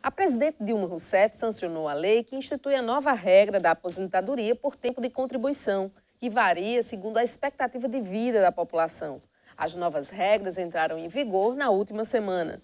A presidente Dilma Rousseff sancionou a lei que institui a nova regra da aposentadoria por tempo de contribuição, que varia segundo a expectativa de vida da população. As novas regras entraram em vigor na última semana.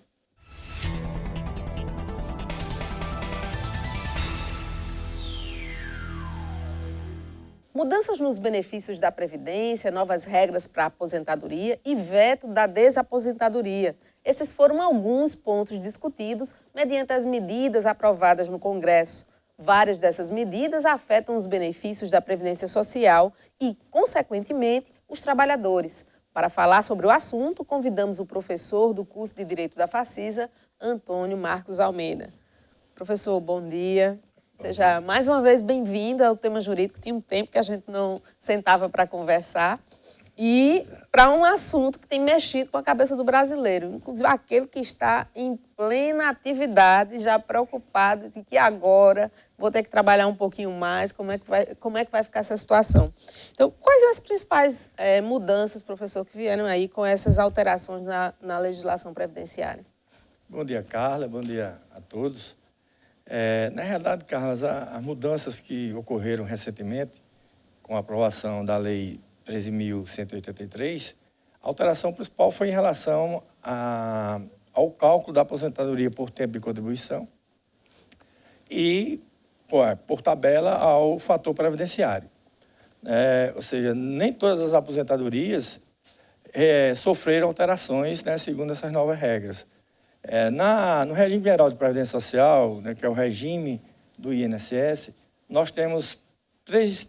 Mudanças nos benefícios da Previdência, novas regras para a aposentadoria e veto da desaposentadoria. Esses foram alguns pontos discutidos mediante as medidas aprovadas no Congresso. Várias dessas medidas afetam os benefícios da Previdência Social e, consequentemente, os trabalhadores. Para falar sobre o assunto, convidamos o professor do curso de Direito da Facisa, Antônio Marcos Almeida. Professor, bom dia. Seja mais uma vez bem-vindo ao tema jurídico. Tinha um tempo que a gente não sentava para conversar. E para um assunto que tem mexido com a cabeça do brasileiro, inclusive aquele que está em plena atividade, já preocupado de que agora vou ter que trabalhar um pouquinho mais, como é que vai ficar essa situação. Então, quais as principais mudanças, professor, que vieram aí com essas alterações na legislação previdenciária? Bom dia, Carla. Bom dia a todos. Na realidade, Carlos, as mudanças que ocorreram recentemente com a aprovação da Lei 13.183, a alteração principal foi em relação ao cálculo da aposentadoria por tempo de contribuição e, por tabela, ao fator previdenciário. Ou seja, nem todas as aposentadorias sofreram alterações, né, segundo essas novas regras. No regime geral de previdência social, né, que é o regime do INSS, nós temos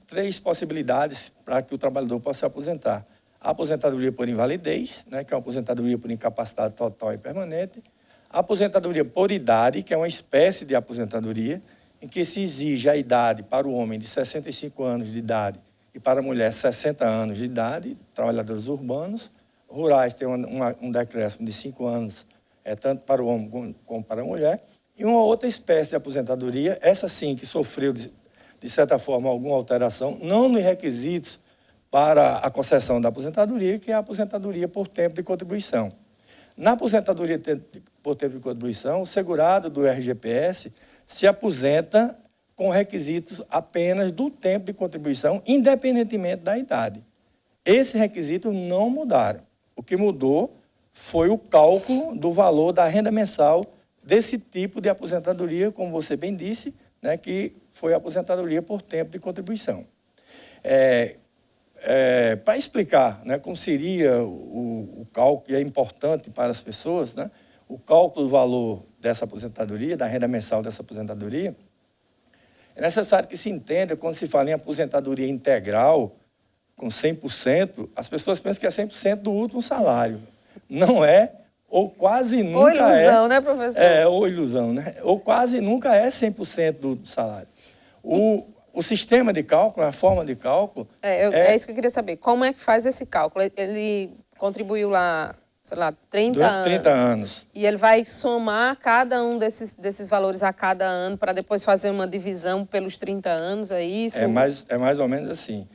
três possibilidades para que o trabalhador possa se aposentar. A aposentadoria por invalidez, né, que é uma aposentadoria por incapacidade total e permanente. A aposentadoria por idade, que é uma espécie de aposentadoria, em que se exige a idade para o homem de 65 anos de idade e para a mulher 60 anos de idade, trabalhadores urbanos. Rurais têm um decréscimo de 5 anos, tanto para o homem como para a mulher, e uma outra espécie de aposentadoria, essa sim que sofreu, de certa forma, alguma alteração, não nos requisitos para a concessão da aposentadoria, que é a aposentadoria por tempo de contribuição. Na aposentadoria por tempo de contribuição, o segurado do RGPS se aposenta com requisitos apenas do tempo de contribuição, independentemente da idade. Esse requisito não mudaram. O que mudou foi o cálculo do valor da renda mensal desse tipo de aposentadoria, como você bem disse, né, que foi a aposentadoria por tempo de contribuição. Para explicar, né, como seria o cálculo, e é importante para as pessoas, né, o cálculo do valor dessa aposentadoria, da renda mensal dessa aposentadoria, é necessário que se entenda, quando se fala em aposentadoria integral, com 100%, as pessoas pensam que é 100% do último salário. Não é, ou quase nunca ou ilusão, né, professor? Ou ilusão, né? Ou quase nunca é 100% do salário. O sistema de cálculo, a forma de cálculo... É isso que eu queria saber. Como é que faz esse cálculo? Ele contribuiu lá, sei lá, 30 anos. 30 anos. E ele vai somar cada um desses valores a cada ano para depois fazer uma divisão pelos 30 anos, é isso? É mais ou menos assim.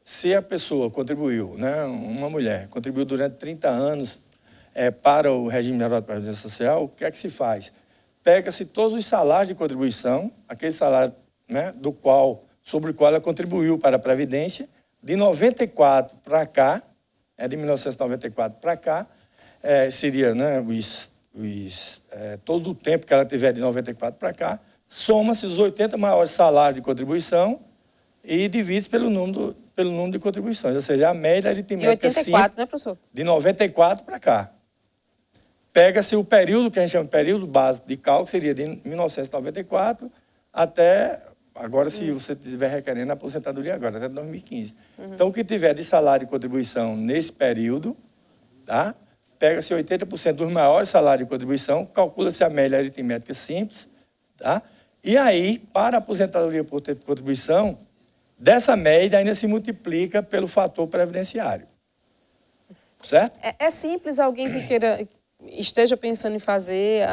Se a pessoa contribuiu, né, uma mulher, contribuiu durante 30 anos para o regime geral de previdência social, o que é que se faz? Pega-se todos os salários de contribuição, aquele salário, né, sobre o qual ela contribuiu para a Previdência, de 94 para cá, de 1994 para cá, seria, né, todo o tempo que ela tiver de 94 para cá, soma-se os 80 maiores salários de contribuição e divide pelo número de contribuições, ou seja, a média aritmética... De 84, né, professor? De 94 para cá. Pega-se o período, que a gente chama de período básico de cálculo, seria de 1994 até... Agora, se você estiver requerendo a aposentadoria agora, até 2015. Então, o que tiver de salário de contribuição nesse período, tá? Pega-se 80% dos maiores salários de contribuição, calcula-se a média aritmética simples, tá? E aí, para a aposentadoria por tempo de contribuição, dessa média ainda se multiplica pelo fator previdenciário. Certo? É simples alguém que esteja pensando em fazer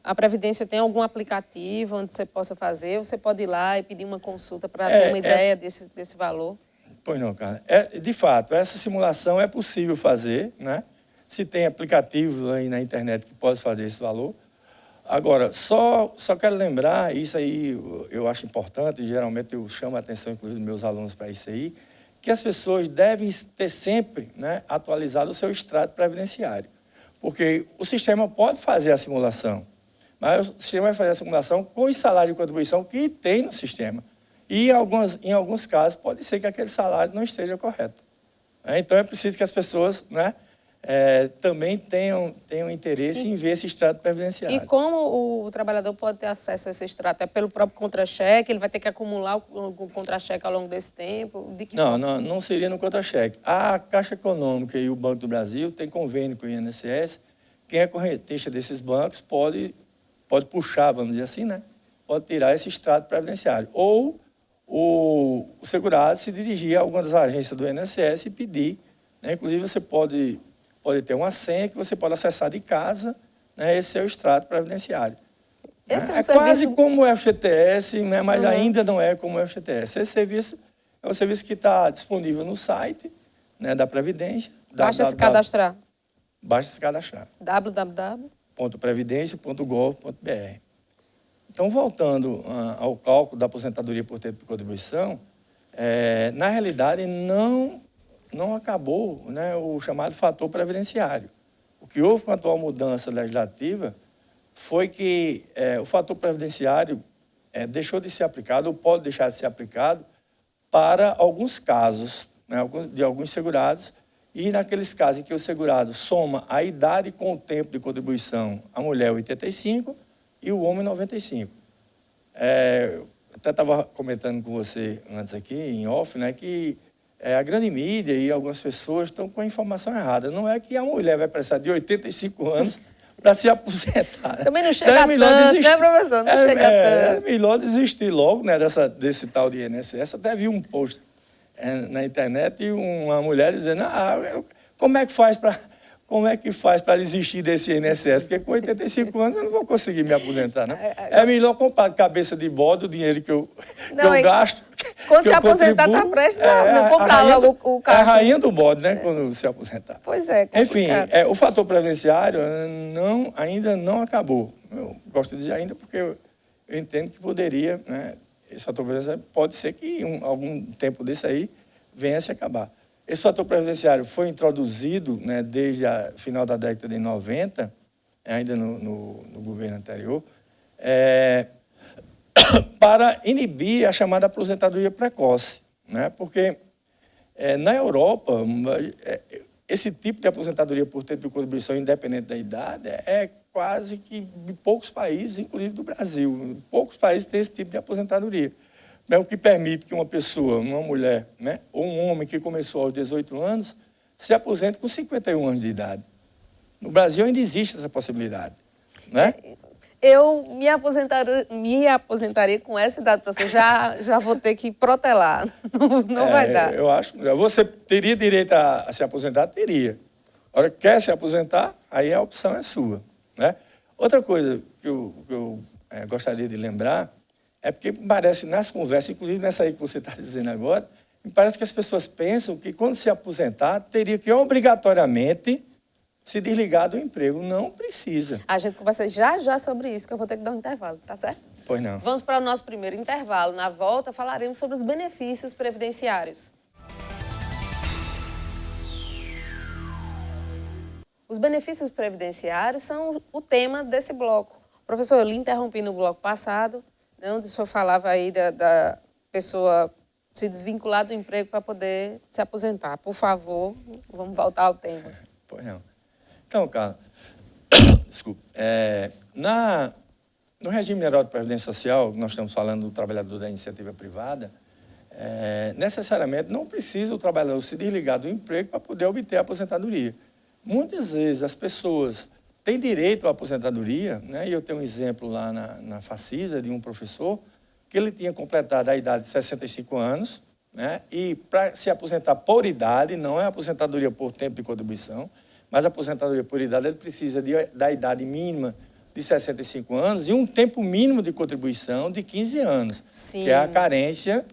a Previdência tem algum aplicativo onde você possa fazer? Você pode ir lá e pedir uma consulta para ter uma ideia desse valor? Pois não, cara. De fato, essa simulação é possível fazer, né? Se tem aplicativos aí na internet que possam fazer esse valor. Agora, só quero lembrar, isso aí eu acho importante, geralmente eu chamo a atenção, inclusive, dos meus alunos para isso aí, que as pessoas devem ter sempre, né, atualizado o seu extrato previdenciário. Porque o sistema pode fazer a simulação, mas o sistema vai fazer a simulação com os salários de contribuição que tem no sistema. E em alguns casos pode ser que aquele salário não esteja correto. Então é preciso que as pessoas, né, também tenham interesse em ver esse extrato previdenciário. E como o trabalhador pode ter acesso a esse extrato? É pelo próprio contra-cheque? Ele vai ter que acumular o contra-cheque ao longo desse tempo? De que forma? Não seria no contra-cheque. A Caixa Econômica e o Banco do Brasil têm convênio com o INSS. Quem é correntista desses bancos pode puxar, vamos dizer assim, né? Pode tirar esse extrato previdenciário. Ou o segurado se dirigir a alguma das agências do INSS e pedir, né? Inclusive, você pode ter uma senha que você pode acessar de casa, né, esse seu extrato previdenciário. Esse é quase como o FGTS, né, mas ainda não é como o FGTS. Esse serviço é um serviço que está disponível no site, né, da Previdência. Basta se cadastrar. Basta se cadastrar. www.previdência.gov.br. Então, voltando ao cálculo da aposentadoria por tempo de contribuição, na realidade, não acabou, né, o chamado fator previdenciário. O que houve com a atual mudança legislativa foi que o fator previdenciário deixou de ser aplicado, ou pode deixar de ser aplicado, para alguns casos, né, de alguns segurados, e naqueles casos em que o segurado soma a idade com o tempo de contribuição, a mulher 85 e o homem 95. Eu até estava comentando com você antes aqui, em off, né, que a grande mídia e algumas pessoas estão com a informação errada. Não é que a mulher vai precisar de 85 anos para se aposentar. Também não chega tanto, né, professor? Não chega tanto. É melhor desistir logo, né, desse tal de INSS. Até vi um post na internet e uma mulher dizendo, como é que faz para desistir desse INSS? Porque com 85 anos eu não vou conseguir me aposentar, não. É melhor comprar cabeça de bode o dinheiro que eu gasto. Quando se aposentar, está prestes a comprar logo o caixa. É a rainha do bode, né, quando se aposentar. Pois é, complicado. Enfim, o fator previdenciário ainda não acabou. Eu gosto de dizer ainda porque eu entendo que poderia, né, esse fator previdenciário pode ser que algum tempo desse aí venha a se acabar. Esse fator previdenciário foi introduzido, né, desde o final da década de 90, ainda no governo anterior, para inibir a chamada aposentadoria precoce, né? Porque na Europa, esse tipo de aposentadoria por tempo de contribuição independente da idade é quase que em poucos países, inclusive do Brasil. Poucos países têm esse tipo de aposentadoria. O que permite que uma pessoa, uma mulher, né, ou um homem que começou aos 18 anos, se aposente com 51 anos de idade. No Brasil ainda existe essa possibilidade, né? Eu me aposentaria com essa idade, professor. Já vou ter que protelar. Não vai dar. Eu acho. Você teria direito a se aposentar? Teria. Agora, quer se aposentar? Aí a opção é sua, né? Outra coisa que eu gostaria de lembrar é porque parece, nas conversas, inclusive nessa aí que você está dizendo agora, me parece que as pessoas pensam que quando se aposentar, teria que obrigatoriamente se desligar do emprego. Não precisa. A gente conversa já sobre isso, que eu vou ter que dar um intervalo, tá certo? Pois não. Vamos para o nosso primeiro intervalo. Na volta, falaremos sobre os benefícios previdenciários. Os benefícios previdenciários são o tema desse bloco. Professor, eu lhe interrompi no bloco passado, onde o senhor falava aí da pessoa se desvincular do emprego para poder se aposentar. Por favor, vamos voltar ao tema. Pois não. Então, Carla, desculpe, no regime geral de previdência social, nós estamos falando do trabalhador da iniciativa privada, necessariamente não precisa o trabalhador se desligar do emprego para poder obter a aposentadoria. Muitas vezes as pessoas têm direito à aposentadoria, né? E eu tenho um exemplo lá na Facisa de um professor que ele tinha completado a idade de 65 anos, né? E para se aposentar por idade, não é aposentadoria por tempo de contribuição, mas a aposentadoria por idade, ele precisa da idade mínima de 65 anos e um tempo mínimo de contribuição de 15 anos, Sim. que é a carência,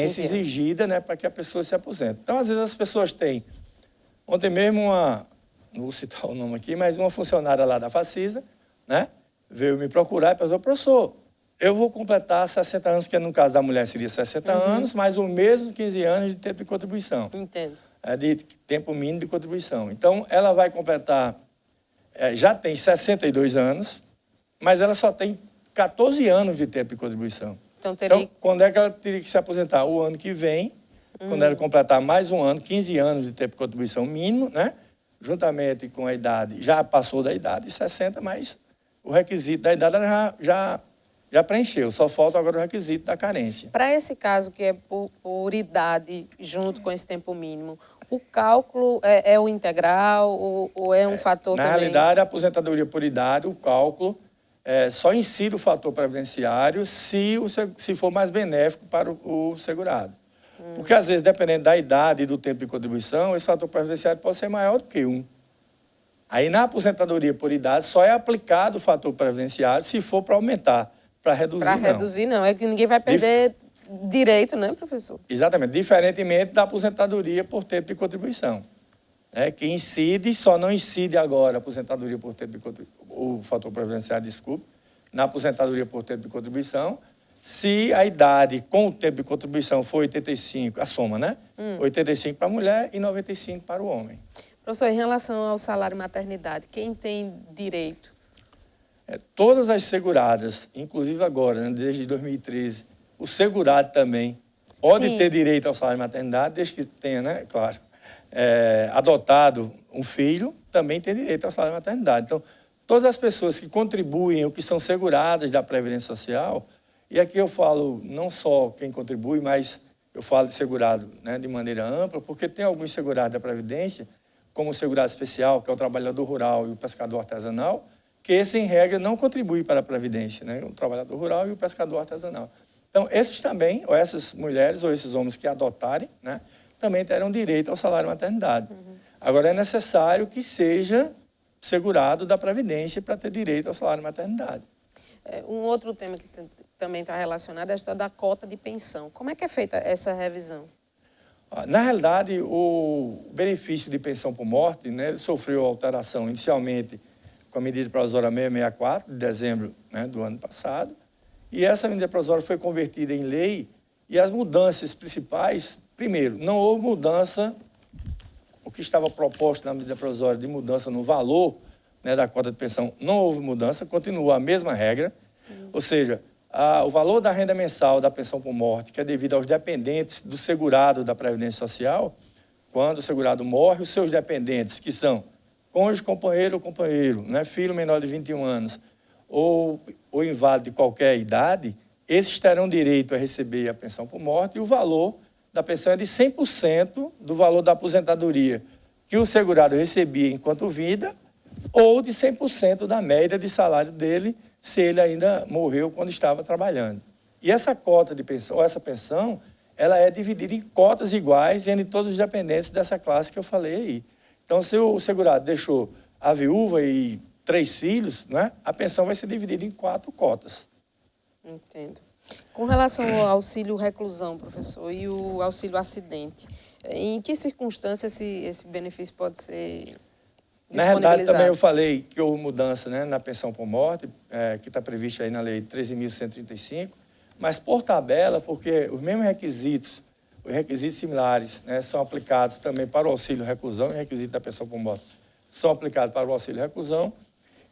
exigida, né, para que a pessoa se aposente. Então, às vezes, as pessoas têm... Ontem mesmo, não vou citar o nome aqui, mas uma funcionária lá da Facisa, né, veio me procurar e perguntou, professor, eu vou completar 60 anos, porque no caso da mulher seria 60 anos, mais o mesmo 15 anos de tempo de contribuição. Entendo. De tempo mínimo de contribuição. Então, ela vai completar, já tem 62 anos, mas ela só tem 14 anos de tempo de contribuição. Então, quando é que ela teria que se aposentar? O ano que vem, quando ela completar mais um ano, 15 anos de tempo de contribuição mínimo, né? Juntamente com a idade, já passou da idade de 60, mas o requisito da idade ela já preencheu, só falta agora o requisito da carência. Para esse caso, que é por idade, junto com esse tempo mínimo, o cálculo é o integral ou é um fator na também? Na realidade, a aposentadoria por idade, o cálculo, só incide o fator previdenciário se for mais benéfico para o segurado. Porque, às vezes, dependendo da idade e do tempo de contribuição, esse fator previdenciário pode ser maior do que 1. Aí, na aposentadoria por idade, só é aplicado o fator previdenciário se for para aumentar. Para reduzir, não. Para reduzir, não. É que ninguém vai perder direito, né, professor? Exatamente. Diferentemente da aposentadoria por tempo de contribuição. Que incide, só não incide agora a aposentadoria por tempo de contribuição, o fator previdenciário, desculpe, na aposentadoria por tempo de contribuição, se a idade com o tempo de contribuição for 85, a soma, né? 85 para a mulher e 95 para o homem. Professor, em relação ao salário maternidade, quem tem direito? Todas as seguradas, inclusive agora, né, desde 2013, o segurado também pode ter direito ao salário de maternidade, desde que tenha, né, claro, adotado um filho, também tem direito ao salário de maternidade. Então, todas as pessoas que contribuem ou que são seguradas da Previdência Social, e aqui eu falo não só quem contribui, mas eu falo de segurado, né, de maneira ampla, porque tem alguns segurados da Previdência, como o segurado especial, que é o trabalhador rural e o pescador artesanal, que esse, em regra, não contribui para a Previdência, né? O trabalhador rural e o pescador artesanal. Então, esses também, ou essas mulheres ou esses homens que adotarem, né, também terão direito ao salário maternidade. Agora, é necessário que seja segurado da Previdência para ter direito ao salário maternidade. Um outro tema que também está relacionado é a história da cota de pensão. Como é que é feita essa revisão? Na realidade, o benefício de pensão por morte, né, ele sofreu alteração inicialmente com a medida provisória 664, de dezembro, né, do ano passado. E essa medida provisória foi convertida em lei e as mudanças principais, primeiro, não houve mudança, o que estava proposto na medida provisória de mudança no valor, né, da cota de pensão, não houve mudança, continua a mesma regra, ou seja, o valor da renda mensal da pensão por morte, que é devido aos dependentes do segurado da Previdência Social, quando o segurado morre, os seus dependentes, que são cônjuge, companheiro ou companheiro, né, filho menor de 21 anos, ou inválido de qualquer idade, esses terão direito a receber a pensão por morte e o valor da pensão é de 100% do valor da aposentadoria que o segurado recebia enquanto vida ou de 100% da média de salário dele, se ele ainda morreu quando estava trabalhando. E essa cota de pensão, ou essa pensão, ela é dividida em cotas iguais entre todos os dependentes dessa classe que eu falei aí. Então, se o segurado deixou a viúva e 3 filhos, né, a pensão vai ser dividida em 4 cotas. Entendo. Com relação ao auxílio reclusão, professor, e o auxílio acidente, em que circunstâncias esse benefício pode ser disponibilizado? Na realidade, também eu falei que houve mudança, né, na pensão por morte, que está prevista aí na Lei 13.135, mas por tabela, porque os mesmos requisitos, os requisitos similares, né, são aplicados também para o auxílio reclusão, e requisitos da pensão por morte são aplicados para o auxílio reclusão,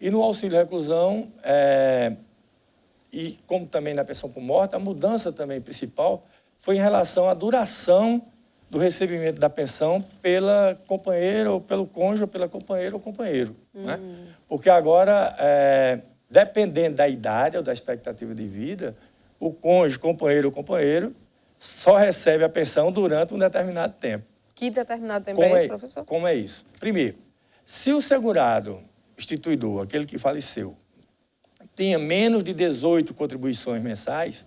e no auxílio reclusão, e como também na pensão por morte, a mudança também principal foi em relação à duração do recebimento da pensão pela companheira, ou pelo cônjuge, ou pela companheira ou companheiro. Né? Porque agora, dependendo da idade ou da expectativa de vida, o cônjuge, companheiro ou companheiro só recebe a pensão durante um determinado tempo. Que determinado tempo é esse, professor? Como é isso? Primeiro, se o segurado instituidor, aquele que faleceu, tinha menos de 18 contribuições mensais,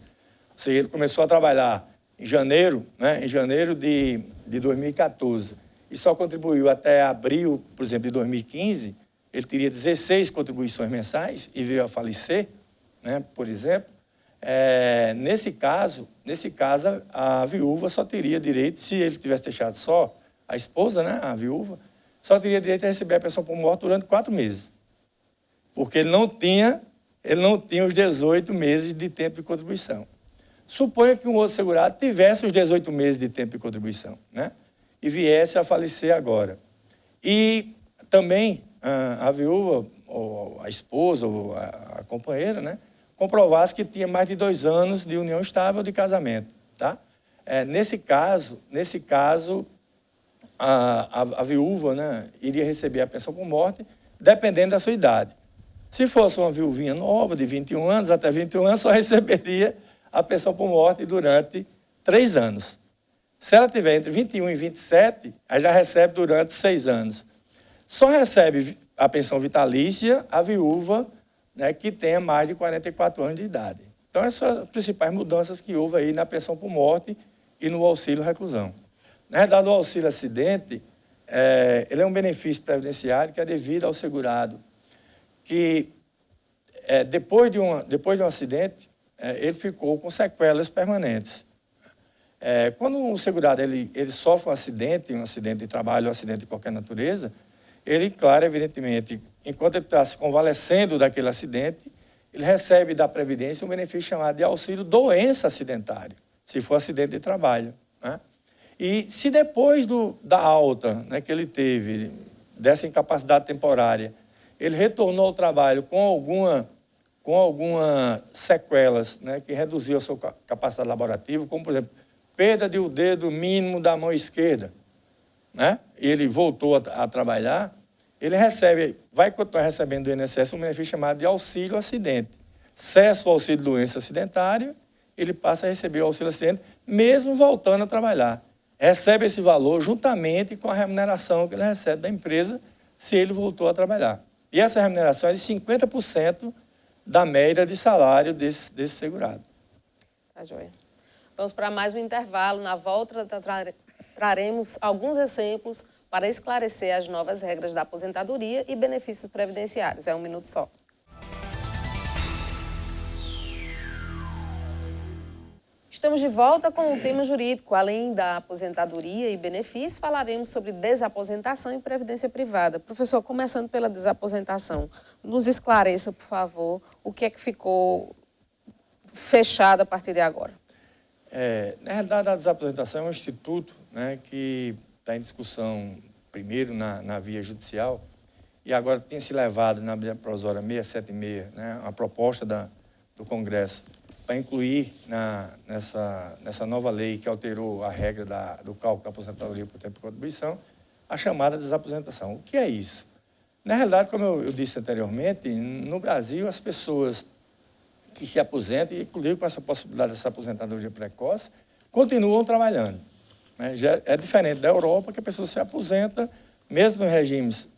ou seja, ele começou a trabalhar em janeiro, né, em janeiro de 2014, e só contribuiu até abril, por exemplo, de 2015, ele teria 16 contribuições mensais e veio a falecer, né, por exemplo. Nesse caso, a viúva só teria direito, se ele tivesse deixado só a esposa, né, a viúva, só teria direito a receber a pensão por morte durante 4 meses. Porque ele não tinha ele não tinha os 18 meses de tempo de contribuição. Suponha que um outro segurado tivesse os 18 meses de tempo de contribuição, né? E viesse a falecer agora. E também a viúva, ou a esposa, ou a companheira, né, comprovasse que tinha mais de 2 anos de união estável de casamento. Tá? Nesse caso a viúva, né, iria receber a pensão por morte, dependendo da sua idade. Se fosse uma viuvinha nova, de 21 anos até 21 anos, só receberia a pensão por morte durante 3 anos. Se ela tiver entre 21 e 27, aí já recebe durante 6 anos. Só recebe a pensão vitalícia a viúva, né, que tenha mais de 44 anos de idade. Então, essas são as principais mudanças que houve aí na pensão por morte e no auxílio reclusão. Na verdade, o auxílio acidente, ele é um benefício previdenciário que é devido ao segurado, que depois de um acidente, ele ficou com sequelas permanentes. Quando um segurado ele sofre um acidente de trabalho, um acidente de qualquer natureza, ele, claro, evidentemente, enquanto ele está se convalescendo daquele acidente, ele recebe da Previdência um benefício chamado de auxílio doença acidentário, se for acidente de trabalho, né? E se depois da alta, né, que ele teve, dessa incapacidade temporária, ele retornou ao trabalho com alguma sequelas, né, que reduziu a sua capacidade laborativa, como, por exemplo, perda do dedo mínimo da mão esquerda, né? Ele voltou a trabalhar, ele vai continuar recebendo do INSS um benefício chamado de auxílio acidente. Cessa o auxílio doença acidentário, ele passa a receber o auxílio acidente, mesmo voltando a trabalhar. Recebe esse valor juntamente com a remuneração que ele recebe da empresa, se ele voltou a trabalhar. E essa remuneração é de 50% da média de salário desse segurado. Tá joia. Vamos para mais um intervalo. Na volta, traremos alguns exemplos para esclarecer as novas regras da aposentadoria e benefícios previdenciários. É um minuto só. Estamos de volta com o tema jurídico. Além da aposentadoria e benefícios, falaremos sobre desaposentação e previdência privada. Professor, começando pela desaposentação, nos esclareça, por favor, o que é que ficou fechado a partir de agora. Na realidade, a desaposentação é um instituto, né, que está em discussão primeiro na via judicial e agora tem se levado na medida provisória 676, né, uma proposta do Congresso para incluir nessa nova lei que alterou a regra do cálculo da aposentadoria por tempo de contribuição, a chamada desaposentação. O que é isso? Na realidade, como eu disse anteriormente, no Brasil as pessoas que se aposentam, inclusive com essa possibilidade dessa aposentadoria precoce, continuam trabalhando. Né? Já é diferente da Europa, que a pessoa se aposenta, mesmo nos regimes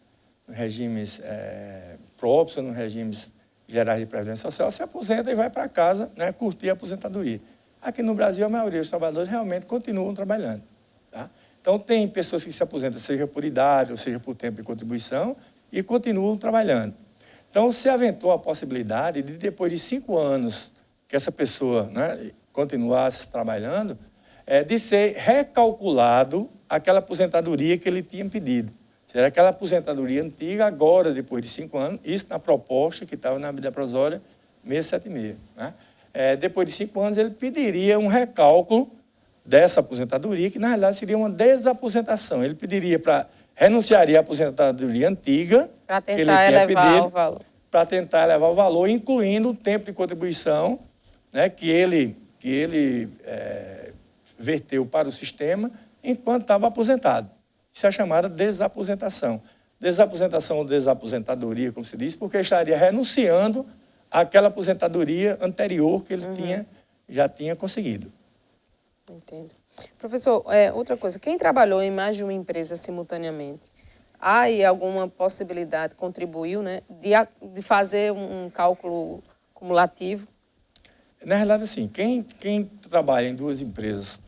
próprios, nos regimes gerais de previdência social, se aposenta e vai para casa, né, curtir a aposentadoria. Aqui no Brasil, a maioria dos trabalhadores realmente continuam trabalhando. Tá? Então, tem pessoas que se aposentam, seja por idade, ou seja por tempo de contribuição, e continuam trabalhando. Então, se aventou a possibilidade de, depois de 5 anos que essa pessoa, né, continuasse trabalhando, de ser recalculado aquela aposentadoria que ele tinha pedido. Será aquela aposentadoria antiga agora, depois de 5 anos, isso na proposta que estava na medida provisória 676. Né? Depois de 5 anos, ele pediria um recálculo dessa aposentadoria, que na realidade seria uma desaposentação. Ele renunciaria à aposentadoria antiga, para tentar elevar o valor. Para tentar elevar o valor, incluindo o tempo de contribuição, né, que ele verteu para o sistema enquanto estava aposentado. Isso é chamada desaposentação. Desaposentação ou desaposentadoria, como se diz, porque estaria renunciando àquela aposentadoria anterior que ele já tinha conseguido. Entendo. Professor, outra coisa, quem trabalhou em mais de uma empresa simultaneamente, há aí alguma possibilidade, contribuiu, né, de fazer um cálculo cumulativo? Na realidade, assim, quem trabalha em 2 empresas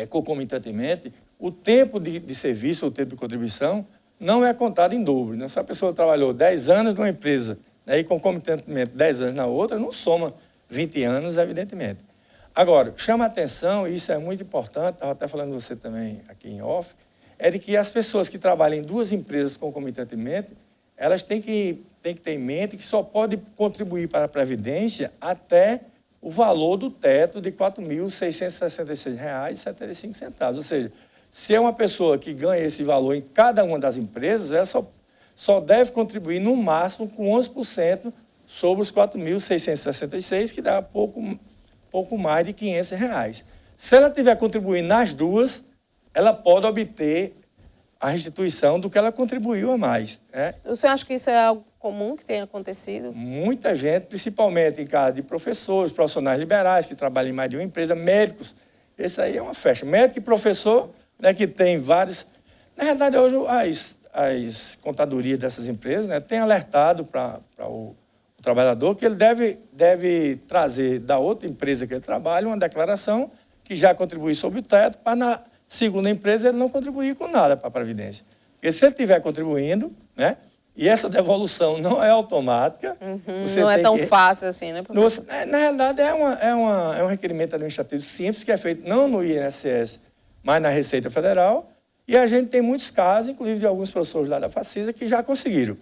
concomitantemente, o tempo de serviço, o tempo de contribuição, não é contado em dobro. Né? Se a pessoa trabalhou 10 anos numa empresa, né, e concomitantemente 10 anos na outra, não soma 20 anos, evidentemente. Agora, chama a atenção, e isso é muito importante, estava até falando com você também aqui em off, é de que as pessoas que trabalham em 2 empresas concomitantemente, elas têm que ter em mente que só pode contribuir para a Previdência até o valor do teto de R$ 4.666,75. Ou seja, se é uma pessoa que ganha esse valor em cada uma das empresas, ela só deve contribuir no máximo com 11% sobre os 4.666, que dá pouco mais de R$ 500. Se ela estiver contribuindo nas duas, ela pode obter a restituição do que ela contribuiu a mais, né? O senhor acha que isso é algo comum que tem acontecido? Muita gente, principalmente em caso de professores, profissionais liberais que trabalham em mais de uma empresa, médicos, esse aí é uma festa. Médico e professor, né, que tem vários... Na verdade, hoje as contadorias dessas empresas, né, têm alertado para o trabalhador que ele deve trazer da outra empresa que ele trabalha uma declaração que já contribui sobre o teto, para na segunda empresa ele não contribuir com nada para a Previdência. Porque se ele estiver contribuindo, né, e essa devolução não é automática... Não é tão fácil assim, né, professor? Na realidade, é um requerimento administrativo simples, que é feito não no INSS, mas na Receita Federal, e a gente tem muitos casos, inclusive de alguns professores lá da Facisa, que já conseguiram.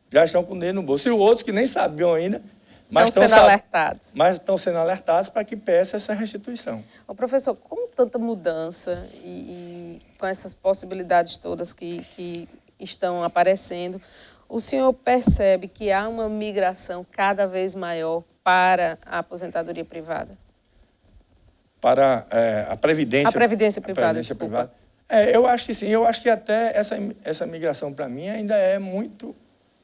Já estão com o dedo no bolso. E outros que nem sabiam ainda, mas estão sendo alertados. Mas estão sendo alertados para que peça essa restituição. Ô, professor, com tanta mudança e com essas possibilidades todas que estão aparecendo, o senhor percebe que há uma migração cada vez maior para a aposentadoria privada? Para a Previdência... A Previdência privada, desculpa. Eu acho que sim. Eu acho que até essa migração, para mim, ainda é muito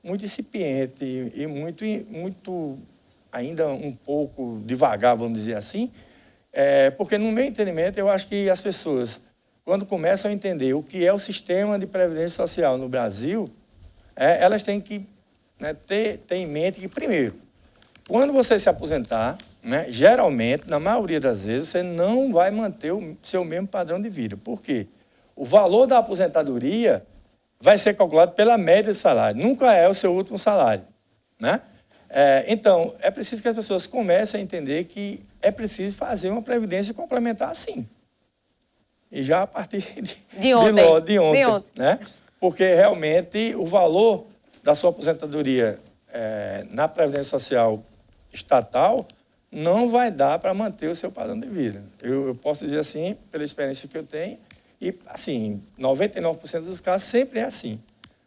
incipiente e muito ainda um pouco devagar, vamos dizer assim, porque, no meu entendimento, eu acho que as pessoas, quando começam a entender o que é o sistema de previdência social no Brasil, elas têm que, né, ter em mente que, primeiro, quando você se aposentar, né, geralmente, na maioria das vezes, você não vai manter o seu mesmo padrão de vida. Por quê? O valor da aposentadoria vai ser calculado pela média de salário, nunca é o seu último salário, né? Então, é preciso que as pessoas comecem a entender que é preciso fazer uma previdência complementar, sim. E já a partir de ontem, né? Porque realmente o valor da sua aposentadoria na Previdência Social estatal não vai dar para manter o seu padrão de vida. Eu posso dizer assim, pela experiência que eu tenho, e, assim, 99% dos casos sempre é assim.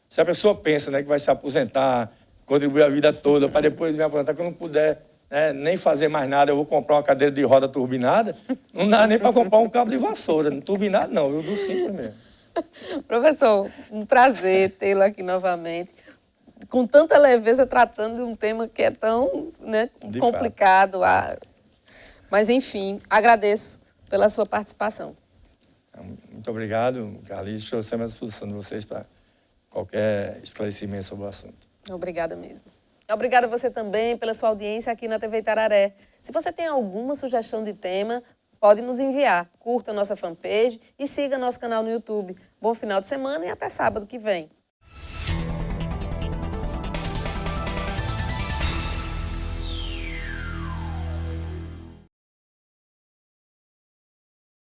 Se a pessoa pensa, né, que vai se aposentar, contribuir a vida toda, para depois me aposentar, que eu não puder, né, nem fazer mais nada, eu vou comprar uma cadeira de roda turbinada, não dá nem para comprar um cabo de vassoura. Turbinado não, eu dou simples mesmo. Professor, um prazer tê-lo aqui novamente, com tanta leveza, tratando de um tema que é tão, né, complicado. Mas, enfim, agradeço pela sua participação. Muito obrigado, Carlinhos. Estou sempre à disposição de vocês para qualquer esclarecimento sobre o assunto. Obrigada mesmo. Obrigada a você também pela sua audiência aqui na TV Itararé. Se você tem alguma sugestão de tema, pode nos enviar. Curta a nossa fanpage e siga nosso canal no YouTube. Bom final de semana e até sábado que vem.